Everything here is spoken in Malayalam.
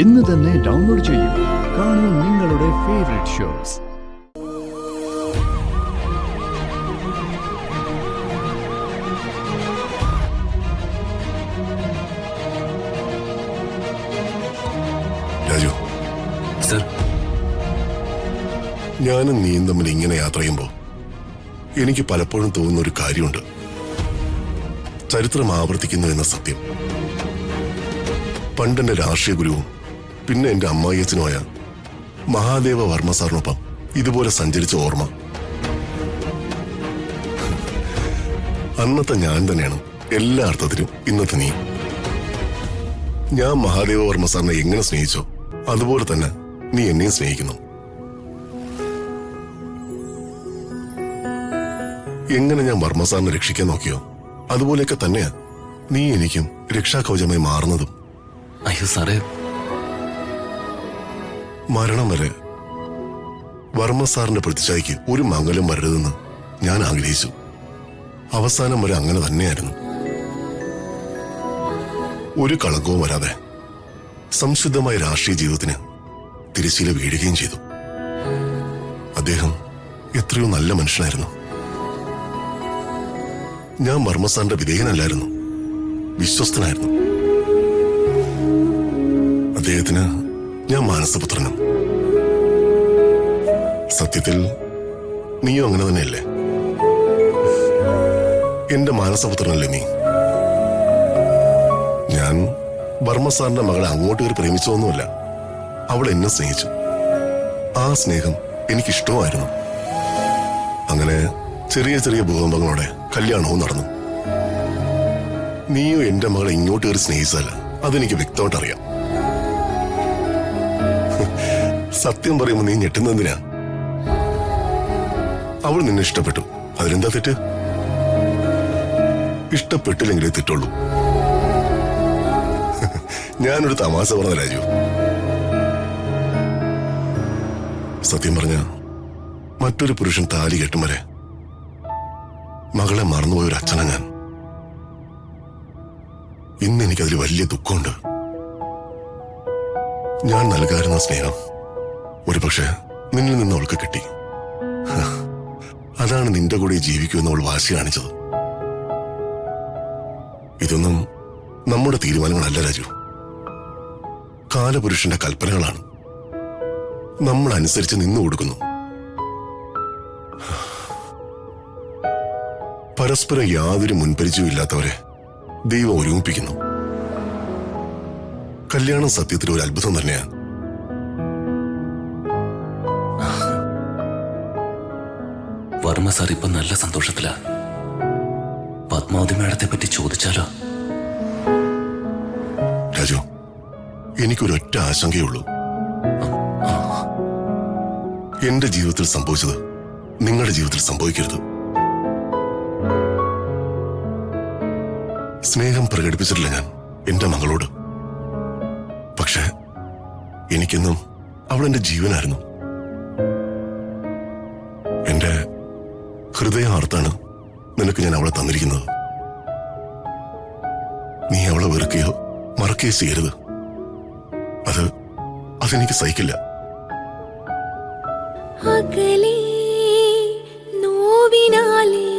ഇന്ന് തന്നെ ഡൗൺലോഡ് ചെയ്യൂ. കാണൂ നിങ്ങളുടെ ഫേവറേറ്റ് ഷോസ്. രാജു സർ, ഞാനും നീയും തമ്മിൽ ഇങ്ങനെ യാത്ര ചെയ്യുമ്പോൾ എനിക്ക് പലപ്പോഴും തോന്നുന്ന ഒരു കാര്യമുണ്ട്. ചരിത്രം ആവർത്തിക്കുന്നു എന്ന സത്യം. പണ്ടെന്റെ രാഷ്ട്രീയ ഗുരുവും പിന്നെ എന്റെ അമ്മായിയച്ഛനുമായ മഹാദേവ വർമ്മ സാറിനൊപ്പം ഇതുപോലെ സഞ്ചരിച്ച ഓർമ്മ. അന്നത്തെ ഞാൻ തന്നെയാണ് എല്ലാ അർത്ഥത്തിലും ഇന്നത്തെ നീ. ഞാൻ മഹാദേവ വർമ്മ സാറിനെ എങ്ങനെ സ്നേഹിച്ചോ അതുപോലെ തന്നെ നീ എന്നെയും സ്നേഹിക്കുന്നു. എങ്ങനെ ഞാൻ വർമ്മ സാറിനെ രക്ഷിക്കാൻ നോക്കിയോ അതുപോലെയൊക്കെ തന്നെയാ നീ എനിക്കും രക്ഷാകവചമായി മാറുന്നതും. അയ്യോ സാറേ, മരണം വരെ വർമ്മ സാറിന്റെ പ്രതിച്ഛായക്ക് ഒരു മംഗലം വരരുതെന്ന് ഞാൻ ആഗ്രഹിച്ചു. അവസാനം വരെ അങ്ങനെ തന്നെയായിരുന്നു. ഒരു കളങ്കവും വരാതെ സംശുദ്ധമായ രാഷ്ട്രീയ ജീവിതത്തിന് തിരശ്ശീല വീഴുകയും ചെയ്തു. അദ്ദേഹം എത്രയോ നല്ല മനുഷ്യനായിരുന്നു. ഞാൻ വർമ്മ സാറിന്റെ വിധേയനല്ലായിരുന്നു, വിശ്വസ്തനായിരുന്നു. അദ്ദേഹത്തിന് ഞാൻ മാനസപുത്രനും. സത്യത്തിൽ നീയും അങ്ങനെ തന്നെയല്ലേ? എന്റെ മാനസപുത്രനല്ലേ നീ? ഞാൻ വർമ്മ സാറിന്റെ മകളെ അങ്ങോട്ട് കയറി പ്രേമിച്ചതൊന്നുമല്ല. അവൾ എന്നെ സ്നേഹിച്ചു. ആ സ്നേഹം എനിക്കിഷ്ടവുമായിരുന്നു. അങ്ങനെ ചെറിയ ചെറിയ ഭൂകമ്പങ്ങളോടെ കല്യാണവും നടന്നു. നീയും എന്റെ മകളെ ഇങ്ങോട്ട് കയറി സ്നേഹിച്ചതല്ല, അതെനിക്ക് വ്യക്തമായിട്ട് അറിയാം. സത്യം പറയുമ്പോ നീ ഞെട്ടുന്നതിനാ. അവൾ നിന്നെ ഇഷ്ടപ്പെട്ടു, അതിലെന്താ തെറ്റ്? ഇഷ്ടപ്പെട്ടില്ലെങ്കിലേ തെറ്റുള്ളൂ. ഞാനൊരു തമാശ പറഞ്ഞ രാജു. സത്യം പറഞ്ഞ മറ്റൊരു പുരുഷൻ താലി കെട്ടും വരെ മകളെ മറന്നുപോയ ഒരു അച്ഛനാ ഞാൻ. ഇന്ന് എനിക്കതിൽ വലിയ ദുഃഖമുണ്ട്. ഞാൻ നൽകാറുന്ന സ്നേഹം ഒരുപക്ഷെ നിന്നിൽ നിന്ന് അവൾക്ക് കിട്ടി. അതാണ് നിന്റെ കൂടെ ജീവിക്കുമെന്ന് അവൾ വാശി കാണിച്ചത്. ഇതൊന്നും നമ്മുടെ തീരുമാനങ്ങളല്ല രാജു, കാലപുരുഷന്റെ കൽപ്പനകളാണ്. നമ്മൾ അനുസരിച്ച് നിന്നു കൊടുക്കുന്നു. പരസ്പരം യാതൊരു മുൻപരിചയവും ഇല്ലാത്തവരെ ദൈവം ഒരുമിപ്പിക്കുന്നു. കല്യാണം സത്യത്തിൽ ഒരു അത്ഭുതം തന്നെയാണ്. വർമ്മ സാർ ഇപ്പൊ നല്ല സന്തോഷത്തിലാ. പത്മാവതി മേഡത്തെ പറ്റി ചോദിച്ചാലോ? രാജു, എനിക്കൊരൊറ്റ ആശങ്കയുള്ളൂ. എന്റെ ജീവിതത്തിൽ സംഭവിച്ചത് നിങ്ങളുടെ ജീവിതത്തിൽ സംഭവിക്കരുത്. സ്നേഹം പ്രകടിപ്പിച്ചിട്ടില്ല ഞാൻ എന്റെ മകളോട്. പക്ഷെ എനിക്കെന്നും അവൾ എന്റെ ജീവനായിരുന്നു. എന്റെ ഹൃദയാർത്താണ് നിനക്ക് ഞാൻ അവളെ തന്നിരിക്കുന്നത്. നീ അവളെ വെറുക്കുകയോ മറക്കുകയോ ചെയ്യരുത്. അതെനിക്ക് സഹിക്കില്ല. അകലേ നോവിനാലേ